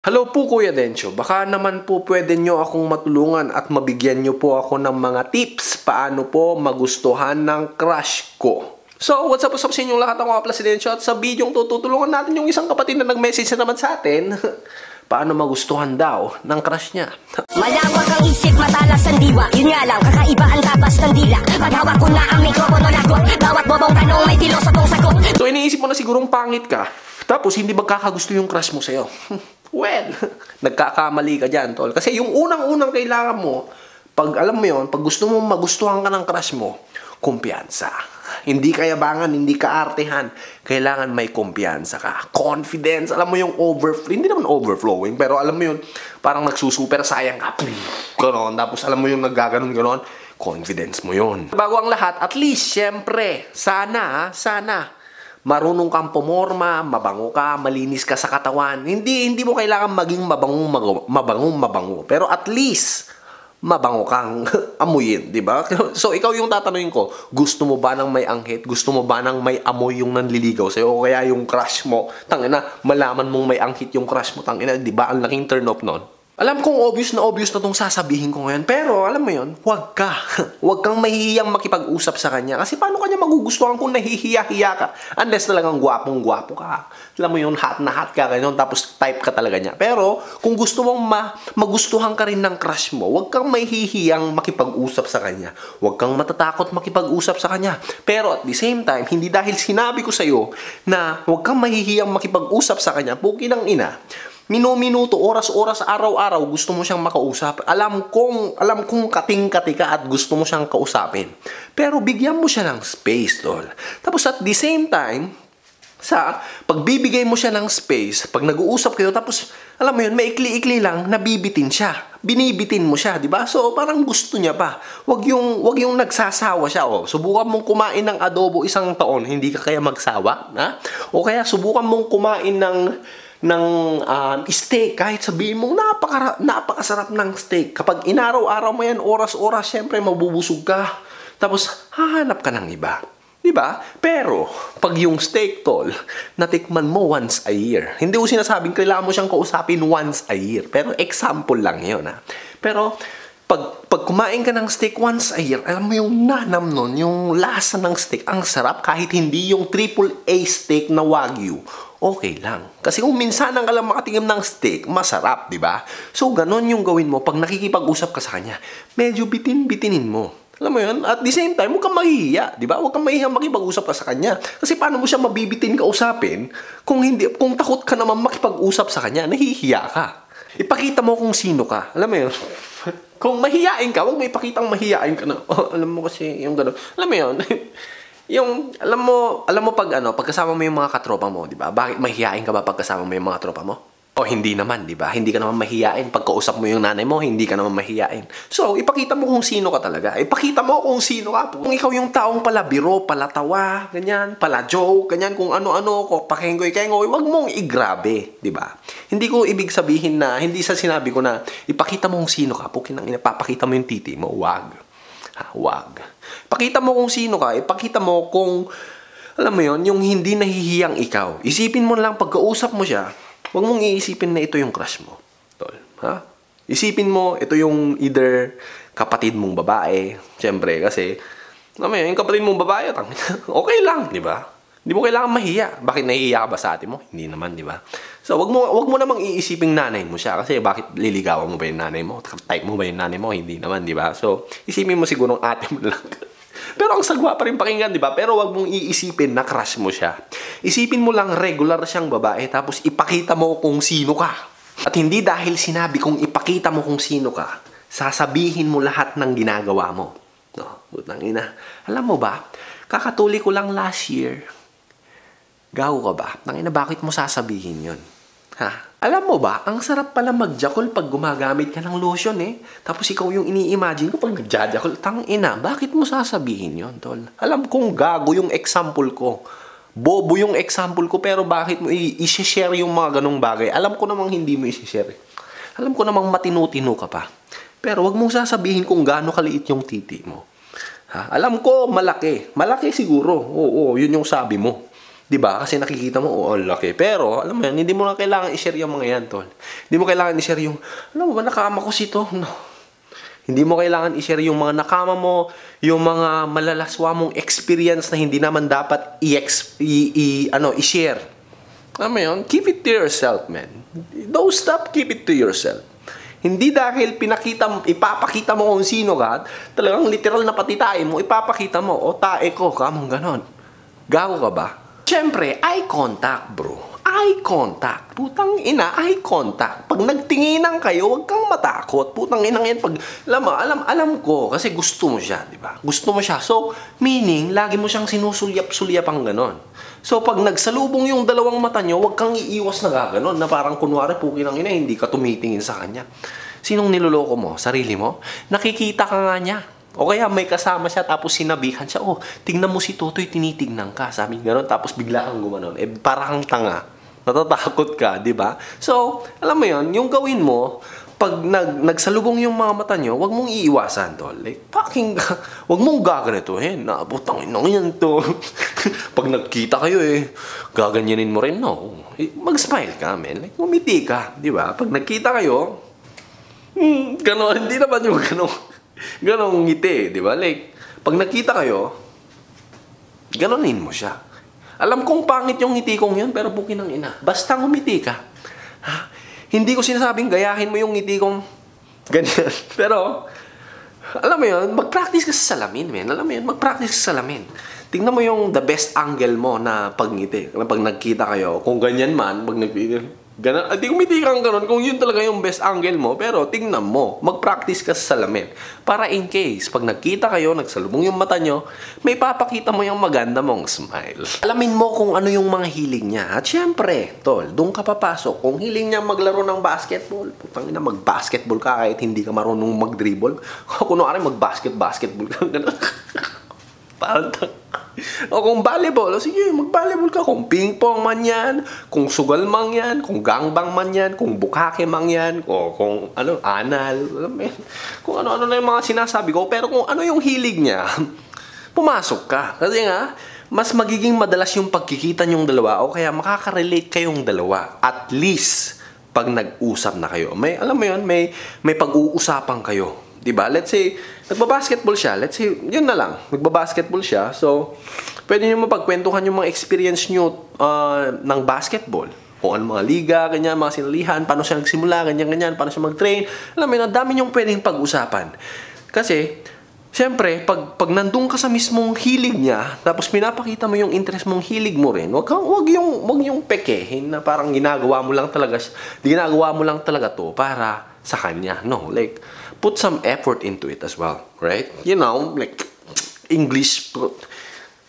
Hello po Kuya Dencho, baka naman po pwede nyo akong matulungan at mabigyan nyo po ako ng mga tips paano po magustuhan ng crush ko. So, what's up sa inyong lahat? Ako nga Dencho at sa video tutulungan natin yung isang kapatid na nag-message na naman sa atin paano magustuhan daw ng crush niya. Malawak ang isip, matalas ang diwa. Yun nga lang, kakaiba ang tapas ng dila. Paghawak ko na ang mikropono lagot. Bawat bobong tanong may filosofong sagot. So, iniisip mo na sigurong pangit ka, tapos hindi magkakagusto yung crush mo sa'yo. Well, nagkakamali ka dyan, tol. Kasi yung unang-unang kailangan mo, pag alam mo yon, pag gusto mo magustuhan ka ng crush mo, kumpiyansa. Hindi kayabangan, hindi kaartehan. Kailangan may kumpiyansa ka. Confidence. Alam mo yung overflow. Hindi naman overflowing, pero alam mo yun, parang nagsusuper sayang ka. Ganon. Tapos alam mo yung naggaganon-ganon. Confidence mo yun. Bago ang lahat, at least, syempre, sana, marunong kang pumorma, mabango ka, malinis ka sa katawan. Hindi mo kailangan maging mabango. Pero at least, mabango kang amuyin, di ba? So, ikaw yung tatanungin ko, gusto mo ba ng may anghit? Gusto mo ba ng may amoy yung nanliligaw sa'yo? O kaya yung crush mo, tangina, malaman mong may anghit yung crush mo, tangina, di ba? Ang laking turn off nun. Alam kong obvious na tong sasabihin ko ngayon. Pero, alam mo yun, huwag ka. Huwag kang mahihiyang makipag-usap sa kanya. Kasi paano kanya magugustuhan kung nahihiya-hiya ka? Unless talagang gwapong-gwapo ka. Alam mo yun, hot na hot ka, ganyan, tapos type ka talaga niya. Pero, kung gusto mong magustuhan ka rin ng crush mo, huwag kang mahihiyang makipag-usap sa kanya. Huwag kang matatakot makipag-usap sa kanya. Pero, at the same time, hindi dahil sinabi ko sa'yo na huwag kang mahihiyang makipag-usap sa kanya, puki ng ina. Minuto, oras-oras, araw-araw, gusto mo siyang makausap. Alam kong kating-kati ka at gusto mo siyang kausapin. Pero bigyan mo siya ng space, tol. Tapos at the same time, sa pagbibigay mo siya ng space, pag nag-uusap kayo, tapos, alam mo yun, maikli-ikli lang, nabibitin siya. Binibitin mo siya, di ba? So, parang gusto niya pa. Wag yung nagsasawa siya, oh. Subukan mong kumain ng adobo isang taon, hindi ka kaya magsawa, ha? O kaya, subukan mong kumain ng steak, kahit sabihin mong napakasarap ng steak. Kapag inaraw-araw mo yan, oras-oras, syempre mabubusog ka. Tapos, hahanap ka ng iba. Diba? Pero, pag yung steak, tol, natikman mo once a year. Hindi ko sinasabing kailangan mo siyang kausapin once a year. Pero, example lang yun, ha? Pero, pag kumain ka ng steak once a year, alam mo yung nanam nun, yung lasa ng steak, ang sarap kahit hindi yung AAA steak na Wagyu. Okay lang. Kasi kung minsan ang alam makatingin ng steak, masarap, di ba? So, ganon yung gawin mo pag nakikipag-usap ka sa kanya. Medyo bitin-bitinin mo. Alam mo yun? At the same time, huwag kang mahihiya, di ba? Huwag kang mahihiyang makipag-usap ka sa kanya. Kasi paano mo siya mabibitin kausapin kung takot ka naman makipag-usap sa kanya, nahihiya ka. Ipakita mo kung sino ka. Alam mo yun? Kung mahihiyain ka, huwag mo ipakitang mahihiyain ka na. Oh, alam mo kasi yung gano'n. Alam mo yun? Yung, alam mo pagkasama mo yung mga katropa mo, di ba? Bakit mahihiyain ka ba pagkasama mo yung mga tropa mo? O hindi naman, di ba? Hindi ka naman mahihiyain. Pagkausap mo yung nanay mo, hindi ka naman mahihiyain. So, ipakita mo kung sino ka talaga. Ipakita mo kung sino ka. Kung ikaw yung taong pala biro, pala tawa, ganyan, pala joke, ganyan, kung ano-ano, pakengoy-kengoy, wag mong igrabe, di ba? Hindi ko ibig sabihin na, hindi sa sinabi ko na, ipakita mo kung sino ka, pukin ang inapapakita mo yung titi mo, wag. Wag. Pakita mo kung sino ka, ipakita mo kung, alam mo yon, yung hindi nahihiyang ikaw. Isipin mo lang, pagkausap mo siya, huwag mong iisipin na ito yung crush mo. Tol, ha? Isipin mo, ito yung either kapatid mong babae, siyempre, kasi, alam mo yun, yung kapatid mong babae, okay lang, di ba? Hindi mo kailangan mahiya. Bakit nahihiya ka ba sa ate mo? Hindi naman, di ba? So, wag mo namang iisiping nanay mo siya. Kasi bakit liligawan mo ba yung nanay mo? Type mo ba yung nanay mo? Hindi naman, di ba? So, isipin mo siguro ang ate mo lang. Pero ang sagwa pa rin pakinggan, di ba? Pero wag mong iisipin na crush mo siya. Isipin mo lang regular siyang babae, tapos ipakita mo kung sino ka. At hindi dahil sinabi kong ipakita mo kung sino ka, sasabihin mo lahat ng ginagawa mo. No, butang ina. Alam mo ba, kakatuli ko lang last year, gago ka ba? Tangina, bakit mo sasabihin yun? Ha? Alam mo ba, ang sarap pala magjakol pag gumagamit ka ng lotion eh. Tapos ikaw yung ini-imagine ko pag nagjajakol. Tangina, bakit mo sasabihin yun, tol? Alam kong gago yung example ko. Bobo yung example ko, pero bakit mo i-share yung mga ganong bagay? Alam ko namang hindi mo i-share. Alam ko namang matinu-tinu ka pa. Pero wag mong sasabihin kung gaano kaliit yung titi mo. Ha? Alam ko, malaki. Malaki siguro. Oo, yun yung sabi mo. Di ba? Kasi nakikita mo, oh, ang laki. Pero, alam mo yan, hindi mo na kailangan i-share yung mga yan, tol. Hindi mo kailangan i-share yung, alam mo ba, nakama ko sito? No. Hindi mo kailangan i-share yung mga nakama mo, yung mga malalaswa mong experience na hindi naman dapat i-share. Alam mo yun? Keep it to yourself, man. Don't stop, keep it to yourself. Hindi dahil ipapakita mo kung sino ka, talagang literal na patitain mo, ipapakita mo, o tae ko, kamong ganon. Gago ka ba? Siyempre, eye contact, bro. Eye contact. Putang ina, eye contact. Pag nagtinginan kayo, huwag kang matakot. Putang ina yan. Pag, alam ko, kasi gusto mo siya, di ba? Gusto mo siya. So, meaning, lagi mo siyang sinusulyap-sulyap ang ganon. So, pag nagsalubong yung dalawang mata nyo, huwag kang iiwas na gaganon, na parang kunwari, pukin ang ina, hindi ka tumitingin sa kanya. Sinong niloloko mo? Sarili mo? Nakikita ka nga niya. O kaya may kasama siya tapos sinabihan siya, oh, tingnan mo si Totoy, tinitignan ka. Sabi gano'n, tapos bigla kang gumanon. Eh, para kang tanga. Natatakot ka, di ba? So, alam mo yon, yung gawin mo, pag nagsalubong yung mga mata nyo, wag mong iiwasan, tol. Like, wag mong gaganituhin. Naputang inang yan, tol. Pag nagkita kayo, gaganyanin mo rin, no? Mag-smile ka, man. Like, umiti ka, di ba? Pag nagkita kayo, gano'n, hindi naman yung ganong ngiti, di ba? Like, pag nakita kayo, ganonin mo siya. Alam kong pangit yung ngiti kong yun, pero bukin ng ina. Basta ngumiti ka. Ha? Hindi ko sinasabing gayahin mo yung ngiti kong ganyan. Pero, alam mo yun, mag-practice ka sa salamin, man. Alam mo yun, mag-practice ka sa salamin. Tingnan mo yung the best angle mo na pagngiti. Pag nagkita kayo, kung ganyan man, pag nagkita, ganun, di umiti kang ganun kung yun talaga yung best angle mo, pero tingnan mo, mag-practice ka sa salamin. Para in case, pag nagkita kayo, nagsalubong yung mata nyo, may papakita mo yung maganda mong smile. Alamin mo kung ano yung mga hilig niya. At syempre, tol, doon ka papasok. Kung hiling niya maglaro ng basketball, putang ina, mag-basketball ka kahit hindi ka marunong mag-dribble. Kunwari mag-basketball ka, ganun. Parang o kung volleyball, sige, mag-volleyball ka. Kung ping-pong man yan, kung sugal man yan, kung gangbang man yan, kung bukake man yan, o kung ano, anal, kung ano-ano na yung mga sinasabi ko. Pero kung ano yung hilig niya, pumasok ka. Kasi nga, mas magiging madalas yung pagkikita nyong dalawa o kaya makaka-relate kayong dalawa. At least, pag nag-usap na kayo. Alam mo yun, may pag-uusapan kayo. Diba? Let's say, nagbabasketball siya. Let's say, yun na lang. Nagbabasketball siya. So, pwede nyo mapagkwentuhan yung mga experience nyo ng basketball. Kung ano mga liga, ganyan, mga sinalihan, paano siya nagsimula, ganyan, paano siya mag-train. Alam mo yun, ang dami nyong pwedeng pag-usapan. Kasi, siyempre, pag nandun ka sa mismong hilig niya, tapos pinapakita mo yung interest mong hilig mo rin, wag yung pekehin na parang ginagawa mo lang talaga to para sa kanya. No, like, put some effort into it as well, right? You know, like, English,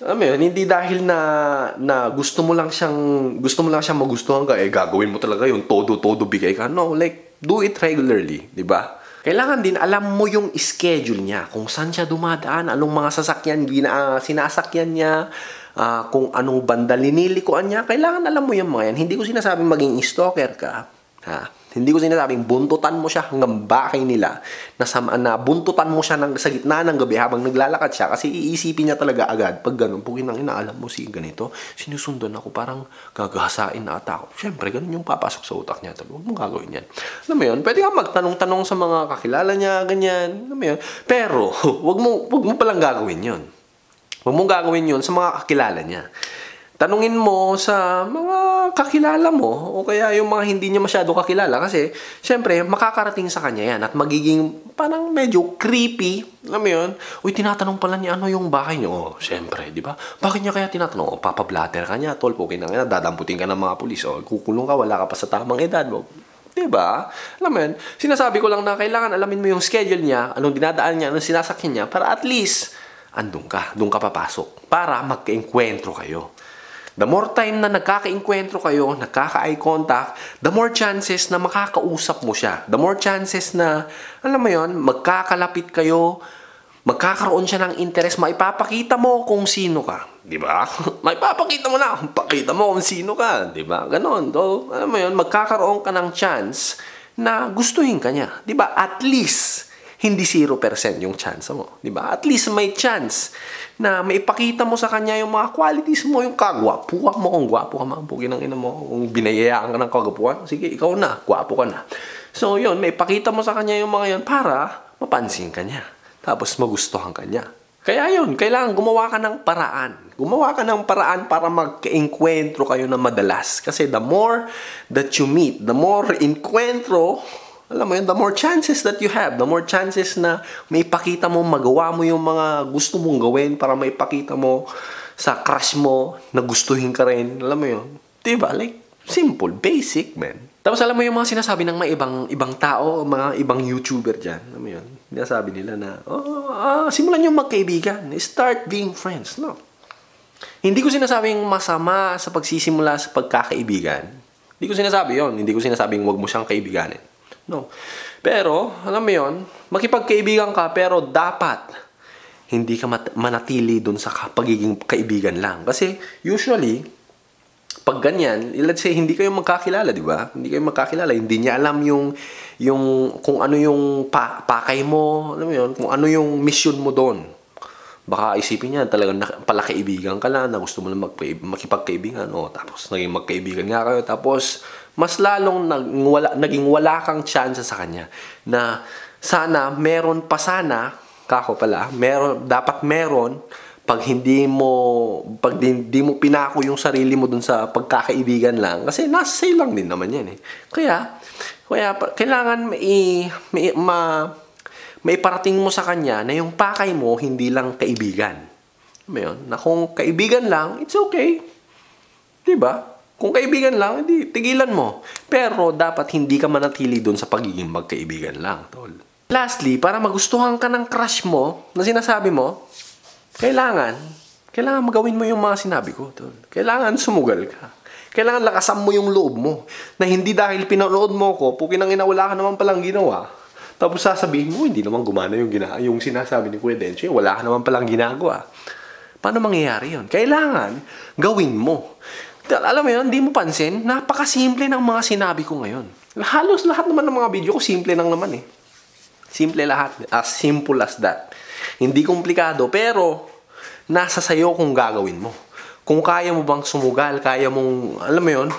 alam mo yun, hindi dahil na gusto mo lang siyang magustuhan ka, gagawin mo talaga yung todo bigay ka. No, like, do it regularly, di ba? Kailangan din alam mo yung schedule niya, kung saan siya dumadaan, anong mga sasakyan sinasakyan niya, kung anong banda linilikuan niya. Kailangan alam mo yung mga yan. Hindi ko sinasabing maging stalker ka, ha? Hindi ko sinasabing buntutan mo siya hanggang bahay nila, na buntutan mo siya sa gitna ng gabi habang naglalakad siya, kasi iisipin niya talaga agad pag ganun, pugin ang inaalam mo si ganito, sinusundan ako, parang gagasain na ata ako. Siyempre, ganun yung papasok sa utak niya. Huwag mong gagawin yan. Alam mo yun, pwede kang magtanong-tanong sa mga kakilala niya, ganyan. Alam mo yun. Pero, huwag mo palang gagawin yun. Huwag mong gagawin yun sa mga kakilala niya. Tanungin mo sa mga kakilala mo o kaya yung mga hindi niya masyado kakilala, kasi syempre makakarating sa kanya yan at magiging parang medyo creepy. Alam mo yun? Uy, tinatanong pala niya ano yung bahay niyo. Oh, syempre, di ba? Bakit niya kaya tinatanong? Papablatter ka niya, tol, pukin na nga, dadamputin ka ng mga pulis. O, kukulong ka, wala ka pa sa tamang edad mo. Diba? Alam mo yun? Sinasabi ko lang na kailangan alamin mo yung schedule niya, anong dinadaan niya, anong sinasakyan niya, para at least doon ka papasok. Para magka-enkwentro kayo. The more time na nagkaka-enkwentro kayo, nagkaka-eye contact, the more chances na makakausap mo siya. The more chances na, alam mo yon, magkakalapit kayo, magkakaroon siya ng interest, maipapakita mo kung sino ka. Diba? Maipapakita mo na, pakita mo kung sino ka. Diba? Ganon. So, alam mo yon, magkakaroon ka ng chance na gustuhin ka niya. Diba? At least, hindi 0% yung chance mo. Di ba? At least may chance na maipakita mo sa kanya yung mga qualities mo, yung kagwapuhan mo. Kung gwapo ka, mabukin ang ina mo. Kung binayayaan ka ng kagwapuhan, sige, ikaw na, gwapo ka na. So, yun, maipakita mo sa kanya yung mga yun para mapansin ka niya. Tapos magustuhan ka niya. Kaya yun, kailangan gumawa ka ng paraan. Gumawa ka ng paraan para magka-enkwentro kayo na madalas. Kasi the more that you meet, the more enkwentro, alam mo yun, the more chances that you have, the more chances na maipakita mo, magawa mo yung mga gusto mong gawin para maipakita mo sa crush mo na gustuhin ka rin. Alam mo yun? Diba? Like, simple, basic, man. Tapos alam mo yung mga sinasabi ng mga ibang tao, mga ibang YouTuber dyan. Alam mo yun? Sinasabi nila na, simulan yung magkaibigan. Start being friends. No. Hindi ko sinasabing masama sa pagsisimula sa pagkakaibigan. Hindi ko sinasabi yon. Hindi ko sinasabing wag mo siyang kaibiganin. No. Pero, alam mo yun, makipagkaibigan ka pero dapat hindi ka manatili dun sa pagiging kaibigan lang. Kasi usually, pag ganyan, let's say, hindi kayo magkakilala, di ba? Hindi kayo magkakilala. Hindi niya alam yung kung ano yung pakay mo, alam mo yun, kung ano yung mission mo doon. Baka isipin niya, talagang pala kaibigan ka lang, na gusto mo lang makipagkaibigan, tapos naging magkaibigan nga kayo, tapos mas lalong naging wala kang chance sa kanya na sana, meron pa sana, dapat meron, pag hindi mo pinako yung sarili mo dun sa pagkakaibigan lang, kasi nasa sa'yo lang din naman yan eh. Kaya kailangan may parating mo sa kanya na yung pakay mo hindi lang kaibigan. Mayon, na kung kaibigan lang, it's okay. 'Di ba? Kung kaibigan lang, hindi tigilan mo. Pero dapat hindi ka manatili dun sa pagiging magkaibigan lang, tol. Lastly, para magustuhan ka ng crush mo na sinasabi mo, kailangan magawin mo yung mga sinabi ko, tol. Kailangan sumugal ka. Kailangan lakasan mo yung loob mo. Na hindi dahil pinanood mo ko, pukinangina wala ka naman palang ginawa. Tapos sasabihin mo, hindi naman gumana yung sinasabi ni Kuya Dencho, wala ka naman palang ginagawa. Paano mangyayari yun? Kailangan gawin mo. Alam mo yun, hindi mo pansin, napakasimple ng mga sinabi ko ngayon. Halos lahat naman ng mga video ko, simple lang naman eh. Simple lahat. As simple as that. Hindi komplikado, pero nasa sayo kung gagawin mo. Kung kaya mo bang sumugal, kaya mong, alam mo yun,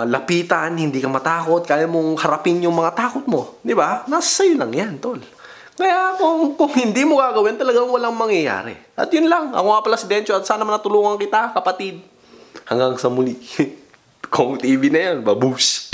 lapitan, hindi ka matakot, kaya mong harapin yung mga takot mo. Di ba? Nasa sayo lang yan, tol. Kaya kung hindi mo gagawin, talagang walang mangyayari. At yun lang. Ako nga pala si Dencho at sana natulungan kita, kapatid. Hanggang sa muli. Kong TV na yan, babush.